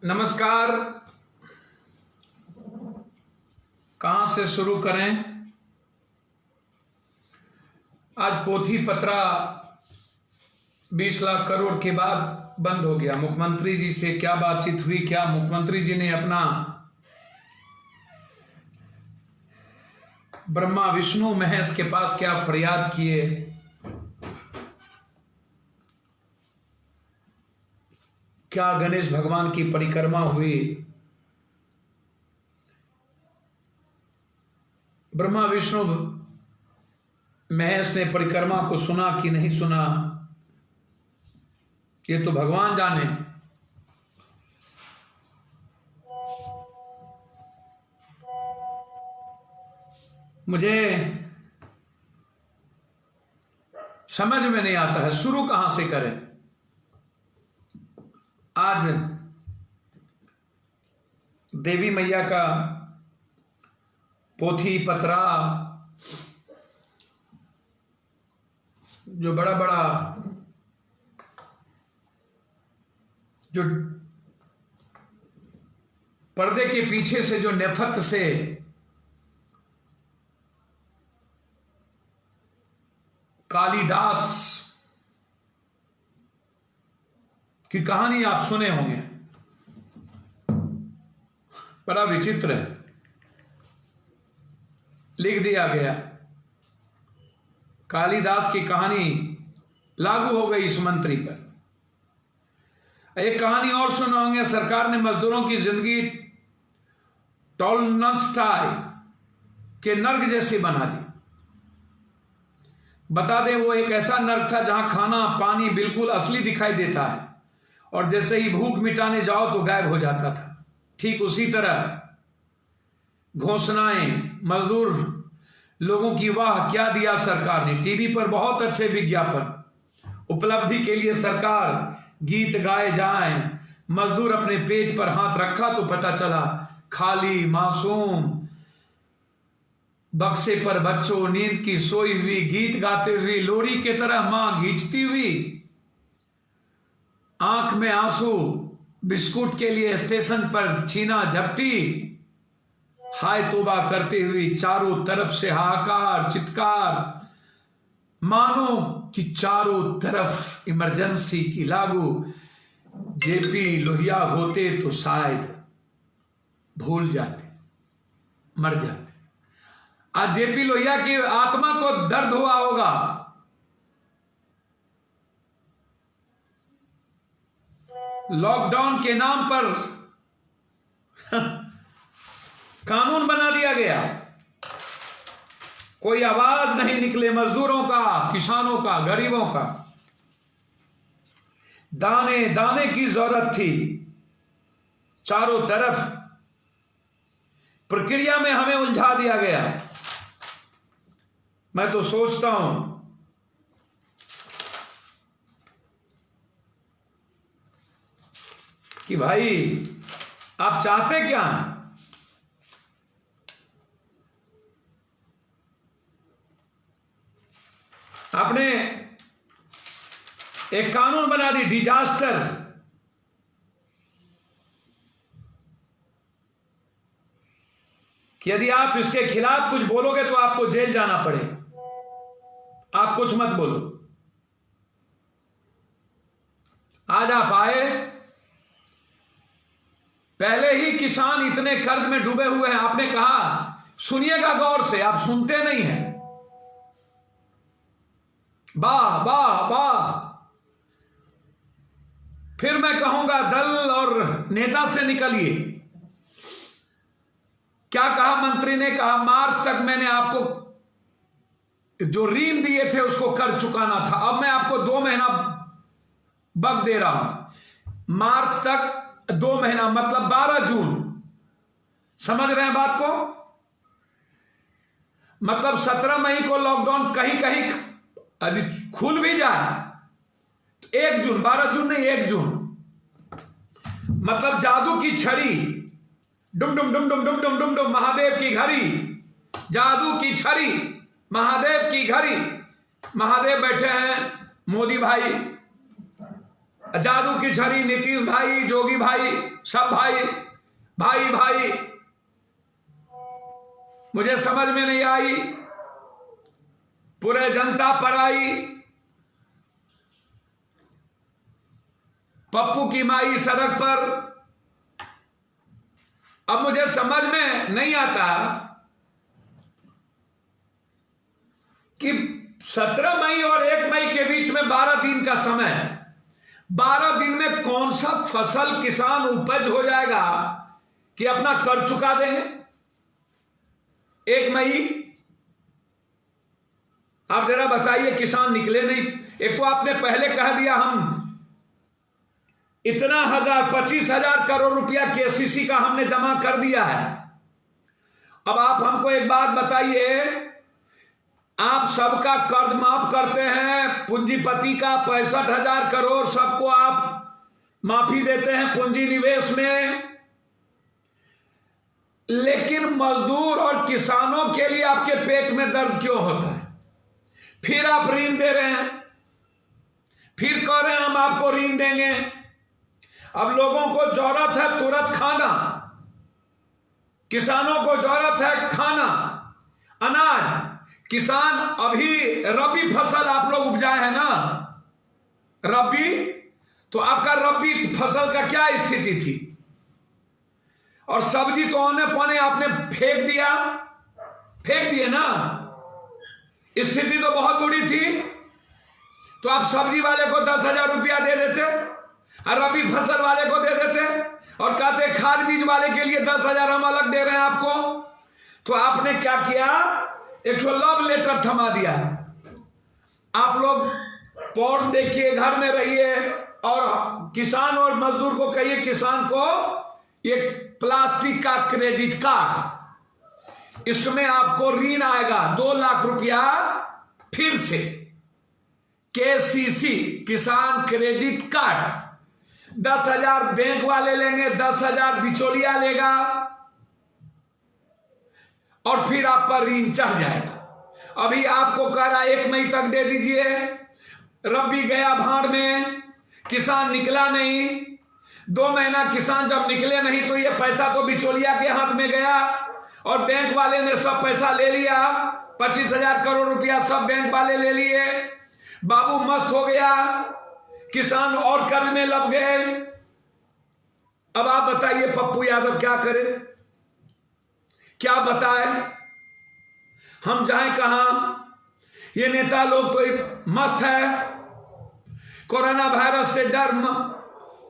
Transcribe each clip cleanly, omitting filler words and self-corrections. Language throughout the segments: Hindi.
नमस्कार। कहाँ से शुरू करें? आज पोथी पत्रा 20 लाख करोड़ के बाद बंद हो गया। मुख्यमंत्री जी से क्या बातचीत हुई, क्या मुख्यमंत्री जी ने अपना ब्रह्मा विष्णु महेश के पास क्या फरियाद किए, क्या गणेश भगवान की परिक्रमा हुई, ब्रह्मा विष्णु महेश ने परिक्रमा को सुना कि नहीं सुना, ये तो भगवान जाने। मुझे समझ में नहीं आता है शुरू कहां से करें। आज देवी मैया का पोथी पत्रा जो बड़ा बड़ा जो पर्दे के पीछे से जो नेपथ्य से कालिदास की कहानी आप सुने होंगे, बड़ा विचित्र है, लिख दिया गया। कालिदास की कहानी लागू हो गई इस मंत्री पर। एक कहानी और सुने होंगे, सरकार ने मजदूरों की जिंदगी टॉलस्टॉय के नर्क जैसी बना दी। बता दें, वो एक ऐसा नर्क था जहां खाना पानी बिल्कुल असली दिखाई देता है और जैसे ही भूख मिटाने जाओ तो गायब हो जाता था। ठीक उसी तरह घोषणाएं, मजदूर लोगों की वाह क्या दिया सरकार ने, टीवी पर बहुत अच्छे विज्ञापन, उपलब्धि के लिए सरकार गीत गाए जाएं, मजदूर अपने पेट पर हाथ रखा तो पता चला खाली मासूम बक्से पर बच्चों नींद की सोई हुई, गीत गाते हुई लोरी की तरह मां घींचती हुई, आंख में आंसू, बिस्कुट के लिए स्टेशन पर छीना झपटी, हाय तौबा करते हुए चारों तरफ से हाहाकार चित्कार, मानो कि चारों तरफ इमरजेंसी की लागू। जेपी लोहिया होते तो शायद भूल जाते, मर जाते। आज जेपी लोहिया की आत्मा को दर्द हुआ होगा। लॉकडाउन के नाम पर कानून बना दिया गया, कोई आवाज नहीं निकले मजदूरों का, किसानों का, गरीबों का। दाने दाने की जरूरत थी। चारों तरफ प्रक्रिया में हमें उलझा दिया गया। मैं तो सोचता हूं कि भाई आप चाहते क्या हैं? आपने एक कानून बना दी डिजास्टर, कि यदि आप इसके खिलाफ कुछ बोलोगे तो आपको जेल जाना पड़ेगा। आप कुछ मत बोलो। आज आप आए, पहले ही किसान इतने कर्ज में डूबे हुए हैं, आपने कहा सुनिएगा गौर से, आप सुनते नहीं हैं। वाह वाह वाह। फिर मैं कहूंगा दल और नेता से निकलिए। क्या कहा मंत्री ने? कहा मार्च तक मैंने आपको जो ऋण दिए थे उसको कर चुकाना था, अब मैं आपको 2 महीना वक्त दे रहा हूं। मार्च तक 2 महीना मतलब 12 जून। समझ रहे हैं बात को? मतलब 17 मई को लॉकडाउन कहीं कहीं यदि खुल भी जाए तो 1 जून, 12 जून नहीं 1 जून। मतलब जादू की छड़ी, डुम डुम डुम डुम डुम डुम डुम डुम, महादेव की घड़ी, जादू की छड़ी, महादेव की घड़ी। महादेव बैठे हैं, मोदी भाई जादू की छड़ी, नीतीश भाई, जोगी भाई, सब भाई भाई भाई, मुझे समझ में नहीं आई। पूरे जनता पर आई। पप्पू की माई सड़क पर। अब मुझे समझ में नहीं आता कि 17 मई और 1 मई के बीच में 12 दिन का समय, 12 दिन में कौन सा फसल किसान उपज हो जाएगा कि अपना कर चुका देंगे। 1 मई आप जरा बताइए, किसान निकले नहीं। एक तो आपने पहले कह दिया हम इतना 25,000 करोड़ रुपया केसीसी का हमने जमा कर दिया है। अब आप हमको एक बात बताइए, आप सबका कर्ज माफ करते हैं, पूंजीपति का 65,000 करोड़ सबको आप माफी देते हैं पूंजी निवेश में, लेकिन मजदूर और किसानों के लिए आपके पेट में दर्द क्यों होता है? फिर आप ऋण दे रहे हैं, फिर कह रहे हैं हम आपको ऋण देंगे। अब लोगों को जरूरत है तुरंत खाना, किसानों को जरूरत है खाना, अनाज। किसान अभी रबी फसल आप लोग उपजाए हैं ना, रबी, तो आपका रबी फसल का क्या स्थिति थी? और सब्जी तो औने पौने आपने फेंक दिए ना, स्थिति तो बहुत बुरी थी। तो आप सब्जी वाले को 10,000 रुपया दे देते और रबी फसल वाले को दे देते और कहते खाद बीज वाले के लिए 10,000 हम अलग दे रहे हैं आपको। तो आपने क्या किया? एक तो लव लेटर थमा दिया। आप लोग पौध देखिए, घर में रहिए और किसान और मजदूर को कहिए, किसान को एक प्लास्टिक का क्रेडिट कार्ड, इसमें आपको ऋण आएगा 2 लाख रुपया फिर से, केसीसी किसान क्रेडिट कार्ड। 10,000 बैंक वाले लेंगे, 10,000 बिचौलिया लेगा और फिर आप पर ऋण चढ़ जाएगा। अभी आपको कह रहा 1 मई तक दे दीजिए, रबी गया भाड़ में, किसान निकला नहीं, 2 महीना किसान जब निकले नहीं तो ये पैसा तो बिचौलिया के हाथ में गया और बैंक वाले ने सब पैसा ले लिया। 25,000 करोड़ रुपया सब बैंक वाले ले लिए। बाबू मस्त हो गया, किसान और कर्ज में लग गए। अब आप बताइए पप्पू यादव क्या करे, क्या बताए, हम जाएं कहां? ये नेता लोग तो मस्त है, कोरोना वायरस से डर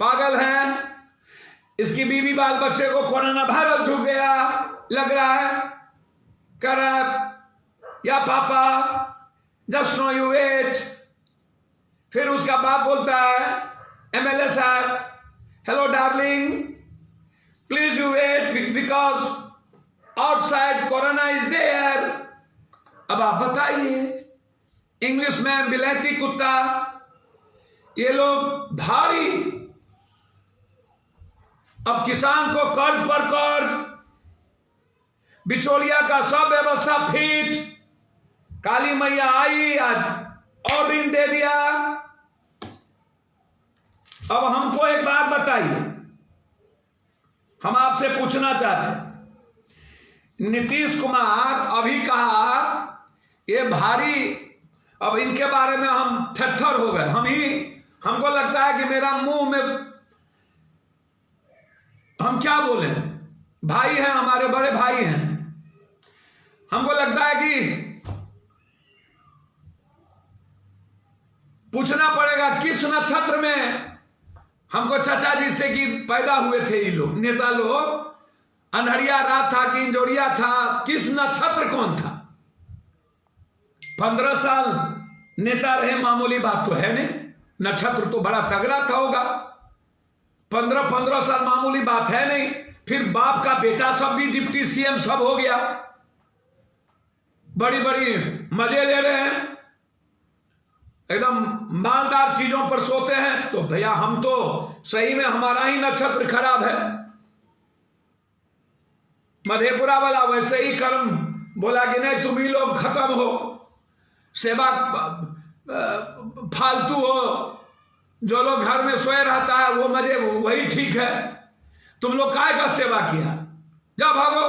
पागल हैं। इसकी बीवी बाल बच्चे को कोरोना वायरस ढूंढ गया, लग रहा है, कर रहा है या पापा जस्ट नो यू वेट। फिर उसका बाप बोलता है, एमएलए साहब, hello darling, please you wait because outside corona is there. अब आप बताइए, इंग्लिश में बिलैती कुत्ता, ये लोग भारी। अब किसान को कर्ज पर कर्ज, बिचौलिया का सब व्यवस्था फिट, काली मैया आई आज और ऋण दे दिया। अब हमको एक बात बताइए, हम आपसे पूछना चाहते हैं, नीतीश कुमार अभी कहा ये भारी, अब इनके बारे में हम थरथर हो गए। हमको लगता है कि मेरा मुंह में, हम क्या बोले, भाई हैं हमारे, बड़े भाई हैं, हमको लगता है कि पूछना पड़ेगा किस नक्षत्र में हमको चाचा जी से कि पैदा हुए थे ये लोग नेता लोग, अंधरिया रात था कि इंजोरिया था, किस नक्षत्र कौन था? 15 साल नेता रहे, मामूली बात तो है नहीं, नक्षत्र तो बड़ा तगड़ा था होगा। 15 साल मामूली बात है नहीं। फिर बाप का बेटा सब भी डिप्टी सीएम सब हो गया, बड़ी बड़ी मजे ले रहे हैं, एकदम मालदार चीजों पर सोते हैं। तो भैया हम तो सही में हमारा ही नक्षत्र खराब है। मधेपुरा वाला वैसे ही कर्म बोला कि नहीं तुम ही लोग खत्म हो, सेवा फालतू हो, जो लोग घर में सोए रहता है वो मजे, वही ठीक है। तुम लोग काय का सेवा किया? जा भागो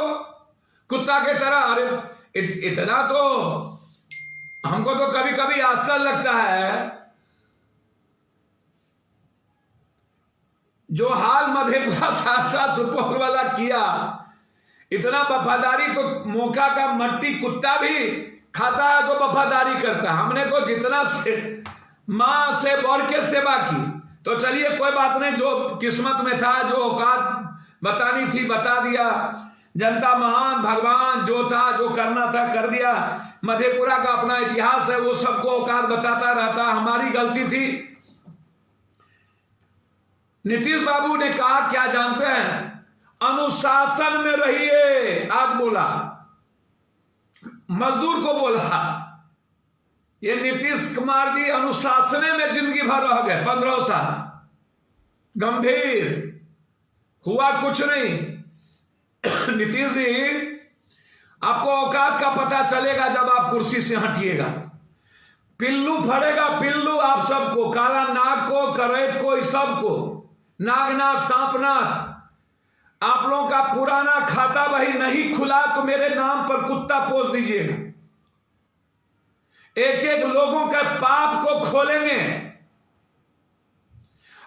कुत्ता के तरह। अरे इतना तो हमको तो कभी कभी आश्चर्य लगता है, जो हाल मधेपुरा साथ सुपौल वाला किया, इतना वफादारी तो मौका का मट्टी कुत्ता भी खाता है तो वफादारी करता है। हमने तो जितना से मां से बढ़ के सेवा की, तो चलिए कोई बात नहीं, जो किस्मत में था, जो औकात बतानी थी बता दिया। जनता महान, भगवान जो था, जो करना था कर दिया। मधेपुरा का अपना इतिहास है, वो सबको औकात बताता रहता। हमारी गलती थी। नीतीश बाबू ने कहा क्या जानते हैं? अनुशासन में रहिए। आज बोला, मजदूर को बोला। ये नीतीश कुमार जी अनुशासन में जिंदगी भर रह गए, 15 साल गंभीर, हुआ कुछ नहीं। नीतीश जी, आपको औकात का पता चलेगा जब आप कुर्सी से हटिएगा। पिल्लू फड़ेगा, पिल्लू आप सबको, काला नाग को, करैत को, इस सबको, नागनाथ, सांपनाथ। आप लोगों का पुराना खाता वही नहीं खुला तो मेरे नाम पर कुत्ता पोस दीजिएगा। एक एक लोगों के पाप को खोलेंगे।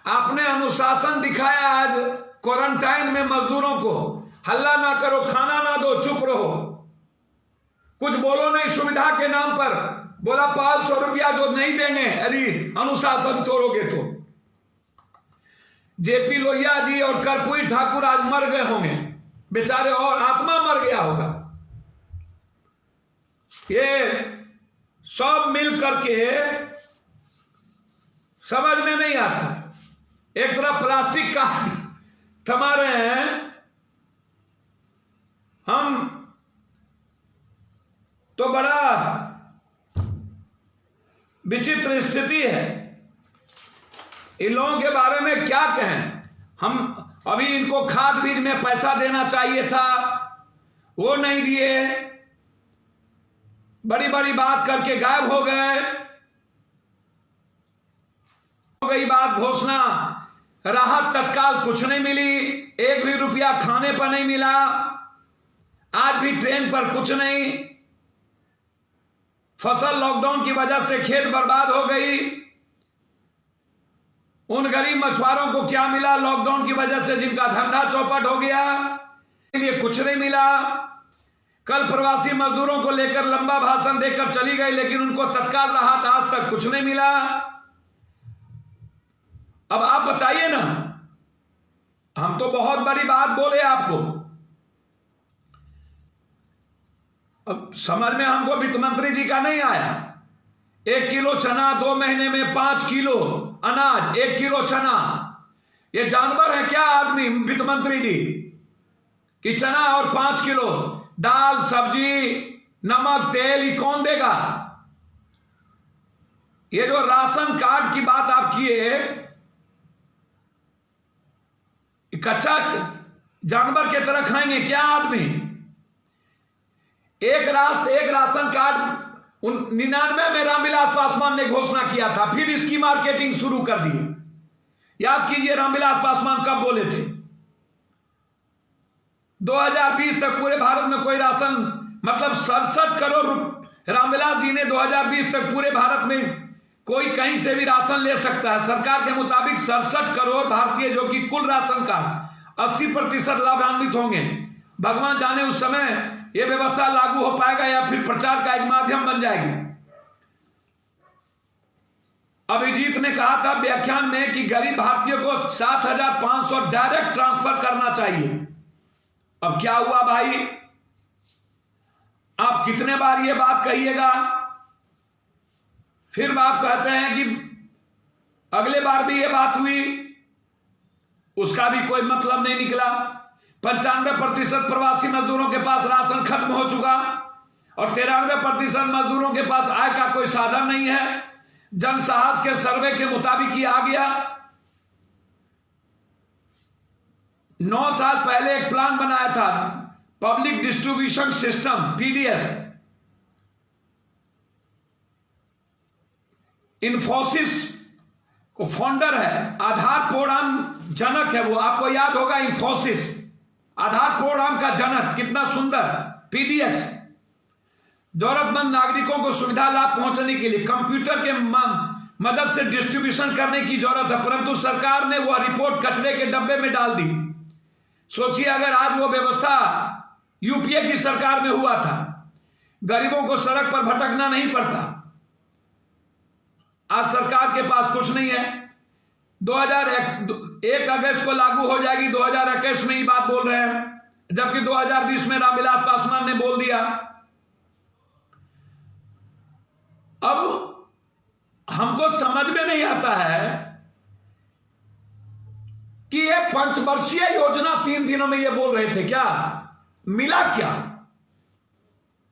आपने अनुशासन दिखाया आज क्वारंटाइन में मजदूरों को। हल्ला ना करो, खाना ना दो, चुप रहो, कुछ बोलो नहीं। सुविधा के नाम पर बोला 500 रुपया जो नहीं देंगे यदि अनुशासन तोड़ोगे तो। जेपी लोहिया जी और कर्पूरी ठाकुर आज मर गए होंगे बेचारे, और आत्मा मर गया होगा। ये सब मिल करके समझ में नहीं आता। एक तरफ प्लास्टिक का थमा रहे हैं हम, तो बड़ा विचित्र स्थिति है। इन लोगों के बारे में क्या कहें हम? अभी इनको खाद बीज में पैसा देना चाहिए था, वो नहीं दिए, बड़ी बड़ी बात करके गायब हो गए। हो गई बात घोषणा, राहत तत्काल कुछ नहीं मिली, एक भी रुपया खाने पर नहीं मिला। आज भी ट्रेन पर कुछ नहीं। फसल लॉकडाउन की वजह से खेत बर्बाद हो गई। उन गरीब मछुआरों को क्या मिला लॉकडाउन की वजह से, जिनका धंधा चौपट हो गया? लिए कुछ नहीं मिला। कल प्रवासी मजदूरों को लेकर लंबा भाषण देकर चली गई, लेकिन उनको तत्काल राहत आज तक कुछ नहीं मिला। अब आप बताइए ना, हम तो बहुत बड़ी बात बोले आपको। अब समझ में हमको वित्त मंत्री जी का नहीं आया। 1 किलो चना 2 महीने में 5 किलो अनाज, 1 किलो चना। ये जानवर है क्या आदमी वित्त मंत्री जी कि चना और 5 किलो दाल, सब्जी, नमक, तेल, ये कौन देगा? ये जो राशन कार्ड की बात आप किए, कच्चा जानवर के तरह खाएंगे क्या आदमी? एक राष्ट्र एक राशन कार्ड 99 में रामविलास पासवान ने घोषणा किया था, फिर इसकी मार्केटिंग शुरू कर दी। याद कीजिए रामविलास पासवान कब बोले थे? 2020 तक पूरे भारत में कोई राशन, मतलब 67 करोड़ रामविलास जी ने 2020 तक पूरे भारत में कोई कहीं से भी राशन ले सकता है। सरकार के मुताबिक 67 करोड़ भारतीय, जो कि कुल राशन का 80% लाभान्वित होंगे। भगवान जाने उस समय यह व्यवस्था लागू हो पाएगा या फिर प्रचार का एक माध्यम बन जाएगी। अभिजीत ने कहा था व्याख्यान में कि गरीब भारतीयों को 7,500 डायरेक्ट ट्रांसफर करना चाहिए। अब क्या हुआ भाई? आप कितने बार ये बात कहिएगा? फिर आप कहते हैं कि अगले बार भी ये बात हुई, उसका भी कोई मतलब नहीं निकला। 95% प्रवासी मजदूरों के पास राशन खत्म हो चुका और 93% मजदूरों के पास आय का कोई साधन नहीं है। जनसाहस के सर्वे के मुताबिक ये आ गया। 9 साल पहले एक प्लान बनाया था, public distribution system, PDS. Infosys वो फाउंडर है, आधार प्रोग्राम जनक है वो। आपको याद होगा इंफोसिस, आधार प्रोग्राम का जनक, कितना सुंदर। पीडीएक्स, जरूरतमंद नागरिकों को सुविधा लाभ पहुंचने के लिए कंप्यूटर के मदद से डिस्ट्रीब्यूशन करने की जरूरत है, परंतु सरकार ने वो रिपोर्ट कचरे के डब्बे में डाल दी। सोचिए अगर आज वो व्यवस्था यूपीए की सरकार में हुआ था, गरीबों को सड़क पर भटकना नहीं पड़ता। आज सरकार के पास कुछ नहीं है। 2001 अगस्त को लागू हो जाएगी, 2021 में ही बात बोल रहे हैं, जबकि 2020 में रामविलास पासवान ने बोल दिया। अब हमको समझ में नहीं आता है कि ये पंचवर्षीय योजना 3 दिनों में ये बोल रहे थे, क्या मिला क्या?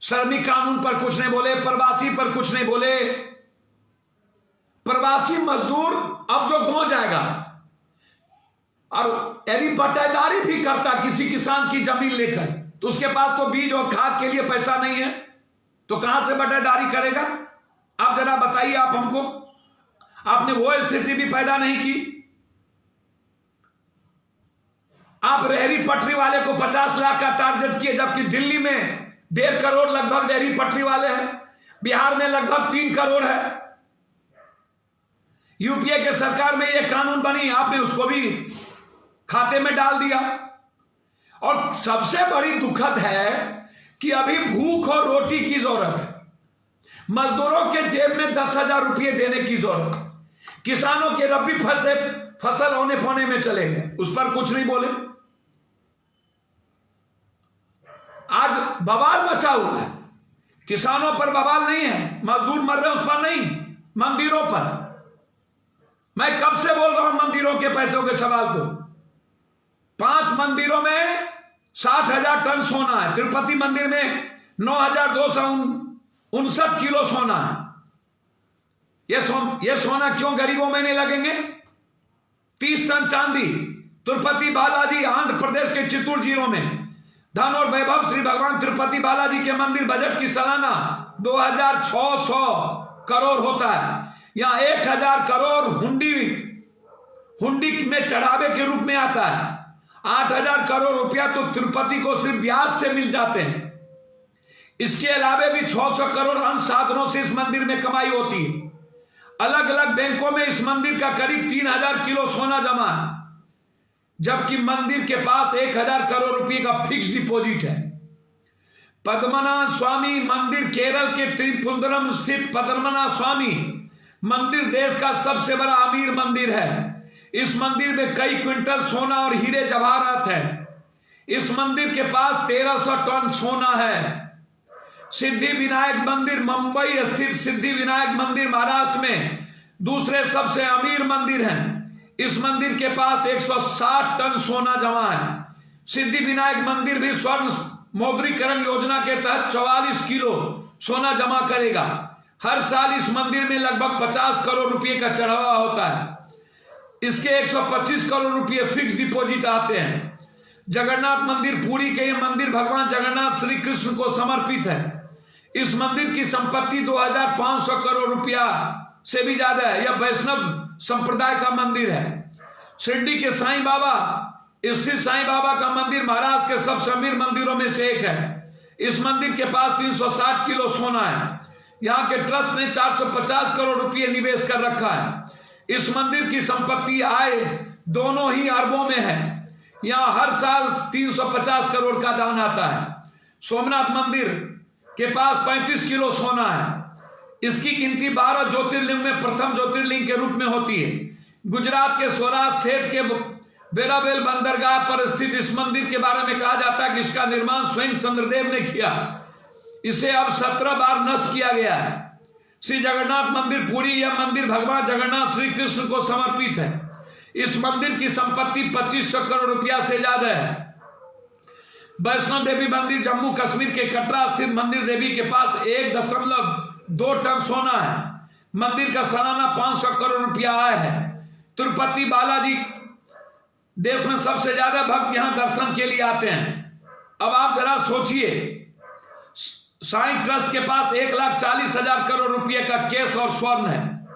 श्रमिक कानून पर कुछ नहीं बोले, प्रवासी पर कुछ नहीं बोले। प्रवासी मजदूर अब जो गांव जाएगा और यदि बटेदारी भी करता किसी किसान की जमीन लेकर, तो उसके पास तो बीज और खाद के लिए पैसा नहीं है, तो कहां से बटेदारी करेगा? आप जरा बताइए, आप हमको, आपने वो स्थिति भी पैदा नहीं की। आप रेहड़ी पटरी वाले को 50 लाख का टारगेट किए, जबकि दिल्ली में 1.5 करोड़ लगभग रेहड़ी पटरी वाले हैं, बिहार में लगभग 3 करोड़ है। यूपीए के सरकार में यह कानून बनी, आपने उसको भी खाते में डाल दिया। और सबसे बड़ी दुखद है कि अभी भूख और रोटी की जरूरत है, मजदूरों के जेब में 10,000 रुपये देने की जरूरत, किसानों के रबी फसल होने पौने में चले गए, उस पर कुछ नहीं बोले। आज बवाल मचा हुआ है, किसानों पर बवाल नहीं है, मजदूर मर रहे उस पर नहीं, मंदिरों पर। मैं कब से बोल रहा हूं मंदिरों के पैसों के सवाल को। 5 मंदिरों में 60,000 टन सोना है, तिरुपति मंदिर में 9,259 किलो सोना है। ये सोना क्यों गरीबों में नहीं लगेंगे? 30 टन चांदी तिरुपति बालाजी आंध्र प्रदेश के चित्तूर जिलों में। धन और वैभव श्री भगवान तिरुपति बालाजी के मंदिर बजट की सालाना 2,600 करोड़ होता है। यहां 1,000 करोड़ हुंडी में चढ़ावे के रूप में आता है। 8,000 करोड़ रुपया तो तिरुपति को सिर्फ ब्याज से मिल जाते हैं। इसके अलावे भी 600 करोड़ अन्य साधनों से इस मंदिर में कमाई होती है। अलग अलग बैंकों में इस मंदिर का करीब 3,000 किलो सोना जमा है, जबकि मंदिर के पास 1,000 करोड़ रुपए का फिक्स डिपॉजिट है। पद्मनाभ स्वामी मंदिर केरल के त्रिपुंदरम स्थित पद्मनाभ स्वामी मंदिर देश का सबसे बड़ा अमीर मंदिर है। इस मंदिर में कई क्विंटल सोना और हीरे जवाहरात है। इस मंदिर के पास 1,300 टन सोना है। सिद्धि विनायक मंदिर मुंबई स्थित सिद्धि विनायक मंदिर महाराष्ट्र में दूसरे सबसे अमीर मंदिर हैं। इस मंदिर के पास 160 टन सोना जमा है। सिद्धि विनायक मंदिर भी स्वर्ण मौद्रीकरण योजना के तहत 44 किलो सोना जमा करेगा। हर साल इस मंदिर में लगभग 50 करोड़ रुपए का चढ़ावा होता है। इसके 125 करोड़ रुपए फिक्स डिपॉजिट आते हैं। जगन्नाथ मंदिर पुरी के ये मंदिर भगवान जगन्नाथ श्री कृष्ण को समर्पित है। इस मंदिर की संपत्ति 2,500 करोड़ रुपया से भी ज्यादा है। यह वैष्णव संप्रदाय का मंदिर है। शिरडी के साईं बाबा स्थित साईं बाबा का मंदिर महाराष्ट्र के सबसे अमीर मंदिरों में से एक है। इस मंदिर के पास 360 किलो सोना है। यहाँ के ट्रस्ट ने 450 करोड़ रुपये निवेश कर रखा है। इस मंदिर की संपत्ति आय दोनों ही अरबों में है। यहाँ हर साल 350 करोड़ का दान आता है। सोमनाथ मंदिर के पास 35 किलो सोना है। इसकी गिनती 12 ज्योतिर्लिंग में प्रथम ज्योतिर्लिंग के रूप में होती है। गुजरात के स्वराज सेठ के बेराबेल बंदरगाह पर स्थित इस मंदिर के बारे में कहा जाता है कि इसका निर्माण स्वयं चंद्रदेव ने किया। इसे अब 17 बार नष्ट किया गया है। श्री जगन्नाथ मंदिर पुरी, यह मंदिर भगवान जगन्नाथ श्री कृष्ण को समर्पित है। इस मंदिर की संपत्ति 2500 करोड़ रुपया से ज्यादा है। वैष्णो देवी मंदिर जम्मू कश्मीर के कटरा स्थित मंदिर देवी के पास 1.2 टन सोना है। मंदिर का सालाना 500 करोड़ रुपया आय है। तिरुपति बालाजी देश में सबसे ज्यादा भक्त यहां दर्शन के लिए आते हैं। अब आप जरा सोचिए, साईं ट्रस्ट के पास 1,40,000 करोड़ रुपए का कैश और स्वर्ण है।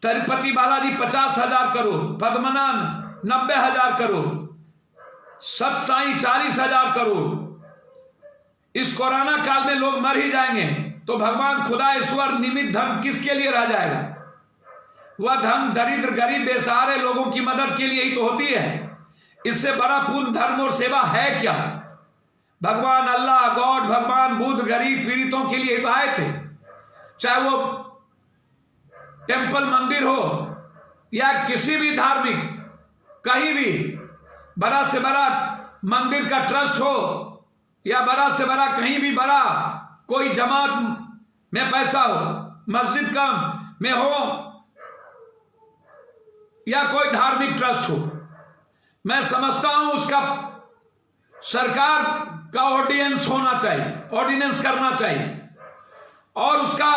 तिरुपति बालाजी 50,000 करोड़, पद्मनाभ 90,000 करोड़, सतसाई 40,000 करोड़। इस कोरोना काल में लोग मर ही जाएंगे तो भगवान खुदा ईश्वर निमित्त धन किसके लिए रह जाएगा? वह धन दरिद्र गरीब बेसहारे लोगों की मदद के लिए ही तो होती है। इससे बड़ा पुण्य धर्म और सेवा है क्या? भगवान अल्लाह गॉड, भगवान बुद्ध गरीब पीड़ितों के लिए तो आए थे। चाहे वो टेंपल मंदिर हो या किसी भी धार्मिक, कहीं भी बड़ा से बड़ा मंदिर का ट्रस्ट हो या बड़ा से बड़ा कहीं भी बड़ा कोई जमात में पैसा हो, मस्जिद का में हो या कोई धार्मिक ट्रस्ट हो, मैं समझता हूं उसका सरकार का ऑर्डिनेंस होना चाहिए, ऑर्डिनेंस करना चाहिए और उसका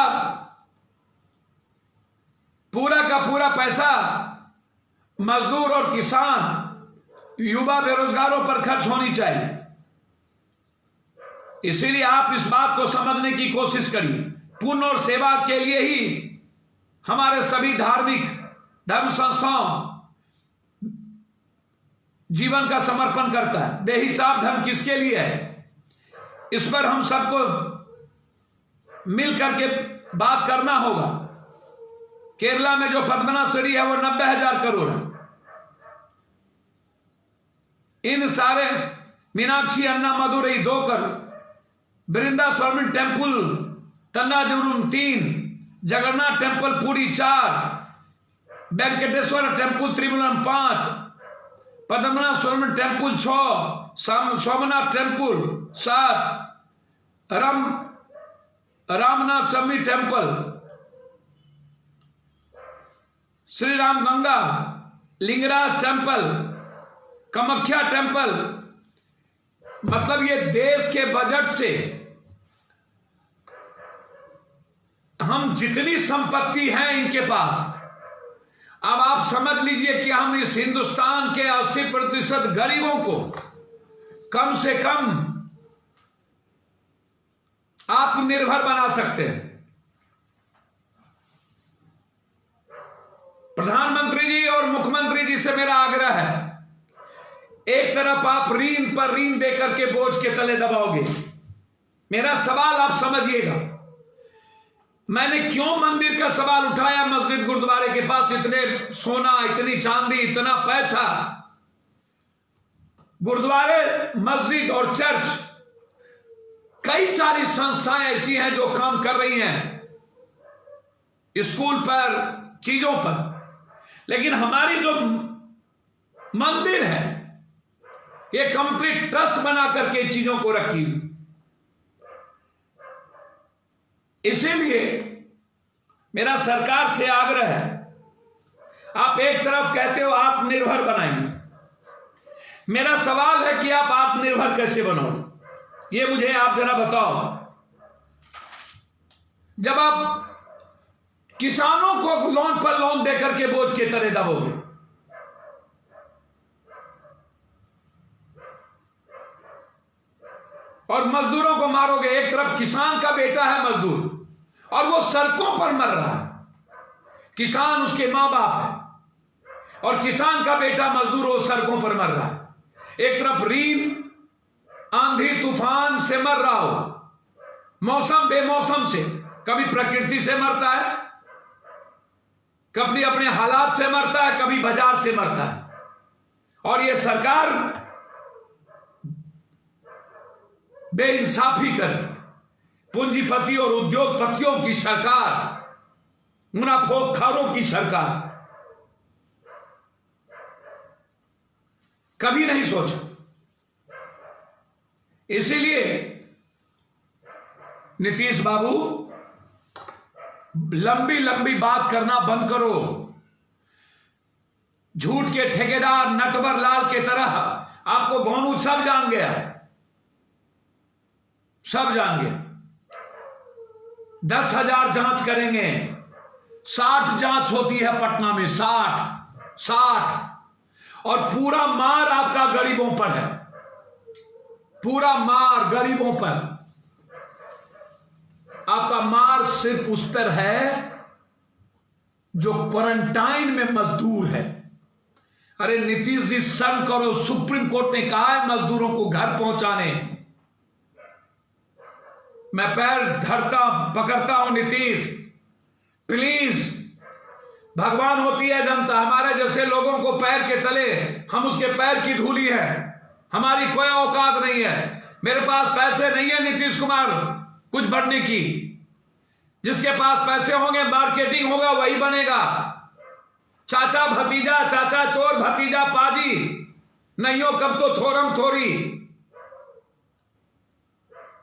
पूरा का पूरा पैसा मजदूर और किसान, युवा बेरोजगारों पर खर्च होनी चाहिए। इसीलिए आप इस बात को समझने की कोशिश करिए। पुण्य और सेवा के लिए ही हमारे सभी धार्मिक धर्म संस्थाओं जीवन का समर्पण करता है। बेहिसाब धर्म किसके लिए है? इस पर हम सबको मिल करके बात करना होगा। केरला में जो पद्मनाभस्वरी है वो 90,000 करोड़ है। इन सारे मीनाक्षी अन्ना मदुरई 2 करोड़, वृंदास्वामी temple Thanjavur 3, Jagannath temple Puri 4, Venkateswara temple त्रिभुवन 5, Padmanabha Swamy temple 6, Somnath temple 7, Ramanatha Swamy temple, Shri Ram Ganga, Lingaraj temple, Kamakhya temple. मतलब ये देश के बजट से हम जितनी संपत्ति है इनके पास, अब आप समझ लीजिए कि हम इस हिंदुस्तान के 80% गरीबों को कम से कम आत्मनिर्भर बना सकते हैं। प्रधानमंत्री जी और मुख्यमंत्री जी से मेरा आग्रह है, एक तरफ आप ऋण पर ऋण देकर के बोझ के तले दबाओगे। मेरा सवाल आप समझिएगा, मैंने क्यों मंदिर का सवाल उठाया? मस्जिद गुरुद्वारे के पास इतने सोना, इतनी चांदी, इतना पैसा, गुरुद्वारे, मस्जिद और चर्च, कई सारी संस्थाएं ऐसी हैं जो काम कर रही हैं स्कूल पर, चीजों पर, लेकिन हमारी जो मंदिर है ये कंप्लीट ट्रस्ट बना करके चीजों को रखी। इसीलिए मेरा सरकार से आग्रह है, आप एक तरफ कहते हो आत्मनिर्भर बनाएंगे, मेरा सवाल है कि आप आत्मनिर्भर कैसे बनोगे? ये मुझे आप जरा बताओ। जब आप किसानों को लोन पर लोन देकर के बोझ के तले दबोगे, और मजदूरों को मारोगे, एक तरफ किसान का बेटा है मजदूर और वो सड़कों पर मर रहा है, किसान उसके मां बाप है और किसान का बेटा मजदूर वो सड़कों पर मर रहा है। एक तरफ ऋण, आंधी तूफान से मर रहा हो, मौसम बेमौसम से, कभी प्रकृति से मरता है, कभी अपने हालात से मरता है, कभी बाजार से मरता है। और ये सरकार बेइंसाफी करती, पूंजीपति और उद्योगपतियों की सरकार, मुनाफोखारों की सरकार। कभी नहीं सोचा। इसीलिए नीतीश बाबू, लंबी लंबी बात करना बंद करो। झूठ के ठेकेदार नटवर लाल के तरह आपको गोनू सब जान गया, सब जान गया। 10,000 जांच करेंगे, 60 जांच होती है पटना में, 60 और पूरा मार आपका गरीबों पर है, पूरा मार गरीबों पर। आपका मार सिर्फ उस पर है जो क्वारंटाइन में मजदूर है। अरे नीतीश जी शर्म करो, सुप्रीम कोर्ट ने कहा है मजदूरों को घर पहुंचाने। मैं पैर पकड़ता हूं नीतीश, प्लीज। भगवान होती है जनता, हमारे जैसे लोगों को पैर के तले, हम उसके पैर की धूली है, हमारी कोई औकात नहीं है। मेरे पास पैसे नहीं है नीतीश कुमार कुछ बढ़ने की। जिसके पास पैसे होंगे, मार्केटिंग होगा, वही बनेगा। चाचा भतीजा, चाचा चोर भतीजा पाजी, नहीं हो कब तो थोरम थोरी।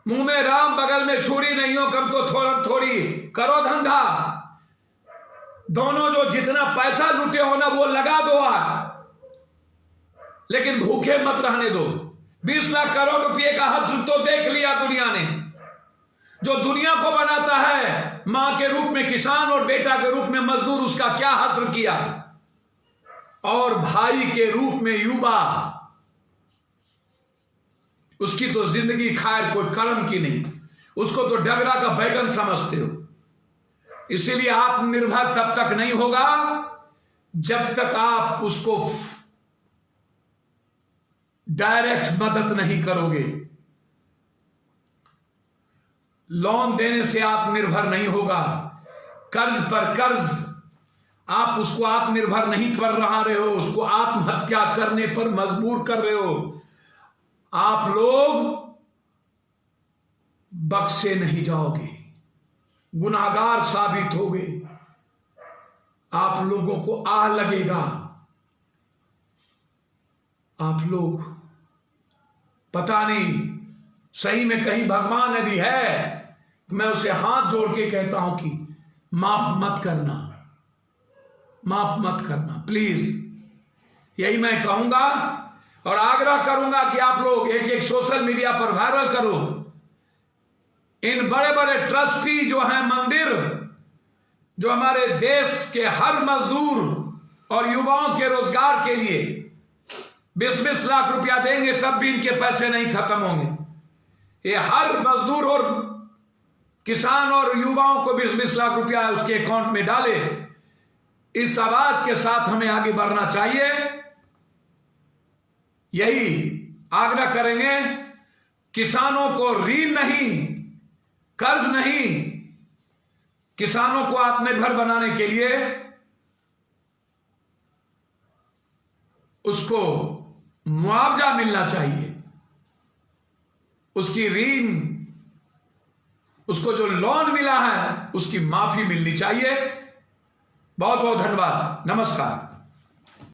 मुंह में राम बगल में छुरी, नहीं हो कब तो थोरम थोरी। करो धंधा, दोनों जो जितना पैसा लूटे हो ना वो लगा दो आज, लेकिन भूखे मत रहने दो। 20 लाख करोड़ रुपए का हश्र तो देख लिया दुनिया ने। जो दुनिया को बनाता है मां के रूप में किसान और बेटा के रूप में मजदूर, उसका क्या हश्र किया। और भाई के रूप में युवा, उसकी तो जिंदगी खैर कोई कर्म की नहीं, उसको तो डगरा का बैगन समझते हो। इसीलिए आत्मनिर्भर तब तक नहीं होगा जब तक आप उसको डायरेक्ट मदद नहीं करोगे। लोन देने से आत्मनिर्भर नहीं होगा, कर्ज पर कर्ज आप उसको आत्मनिर्भर नहीं कर रहे हो, उसको आत्महत्या करने पर मजबूर कर रहे हो। आप लोग बख्शे नहीं जाओगे, गुनाहगार साबित होगे। आप लोगों को आह लगेगा, आप लोग पता नहीं सही में कहीं भगवान यदि है तो मैं उसे हाथ जोड़ के कहता हूं कि माफ मत करना, माफ मत करना प्लीज। यही मैं कहूंगा और आग्रह करूंगा कि आप लोग एक एक सोशल मीडिया पर वायरल करो। इन बड़े बड़े ट्रस्टी जो हैं मंदिर, जो हमारे देश के हर मजदूर और युवाओं के रोजगार के लिए 20-20 लाख रुपया देंगे तब भी इनके पैसे नहीं खत्म होंगे। ये हर मजदूर और किसान और युवाओं को 20-20 लाख रुपया उसके अकाउंट में डाले। इस आवाज के साथ हमें आगे बढ़ना चाहिए, यही आग्रह करेंगे। किसानों को ऋण नहीं, कर्ज नहीं, किसानों को आत्मनिर्भर बनाने के लिए उसको मुआवजा मिलना चाहिए, उसकी ऋण, उसको जो लोन मिला है उसकी माफी मिलनी चाहिए। बहुत बहुत धन्यवाद, नमस्कार।